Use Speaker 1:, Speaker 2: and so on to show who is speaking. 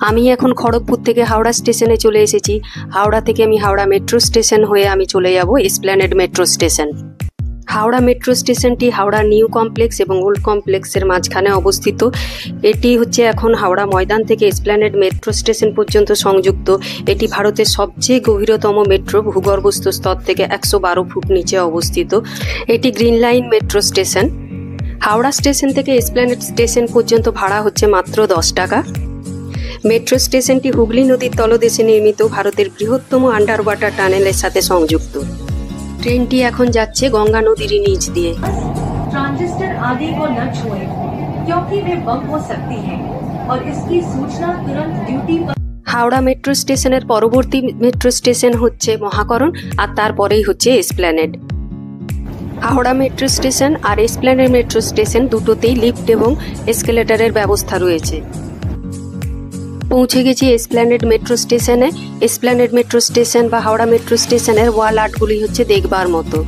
Speaker 1: আমি এখন খড়গপুর থেকে হাওড়া স্টেশনে চলে এসেছি। হাওড়া থেকে আমি হাওড়া মেট্রো স্টেশন হয়ে আমি চলে যাব Esplanade metro station. Howrah metro স্টেশনটি হাওড়া নিউ কমপ্লেক্স এবং ওল্ড কমপ্লেক্সের মাঝখানে অবস্থিত। এটি হচ্ছে এখন হাওড়া ময়দান থেকে এসপ্ল্যানেড মেট্রো স্টেশন পর্যন্ত সংযুক্ত। এটি ভারতের সবচেয়ে গভীরতম মেট্রো, ভূগর্ভস্থ স্তর থেকে 112 ফুট নিচে অবস্থিত। এটি green line metro station. Howrah station থেকে এসপ্ল্যানেড স্টেশন পর্যন্ত ভাড়া হচ্ছে মাত্র 10 টাকা। মেট্রো স্টেশনটি হুগলি নদীর তলদেশে নির্মিত ভারতের বৃহত্তম আন্ডার ওয়াটার টানেলের সাথে সংযুক্ত। ট্রেনটি এখন যাচ্ছে গঙ্গা নদীর নিচ দিয়ে।
Speaker 2: ट्रांजिस्टर आदि को न छुएं, क्योंकि वे बम हो सकती हैं और इसकी सूचना तुरंत ड्यूटी पर।
Speaker 1: হাওড়া মেট্রো স্টেশনের পরবর্তী মেট্রো স্টেশন হচ্ছে মহাকরণ, আর তারপরেই হচ্ছে এসপ্ল্যানেড। হাওড়া মেট্রো স্টেশন আর এসপ্ল্যানেড মেট্রো স্টেশন দুটোতেই লিফট এবং এসকেলেটরের ব্যবস্থা রয়েছে। পৌঁছে গেছি এসপ্ল্যানেড মেট্রো স্টেশনে। এসপ্ল্যানেড মেট্রো স্টেশন বা হাওড়া মেট্রো স্টেশনের ওয়াল আর্টগুলি হচ্ছে দেখবার মতো।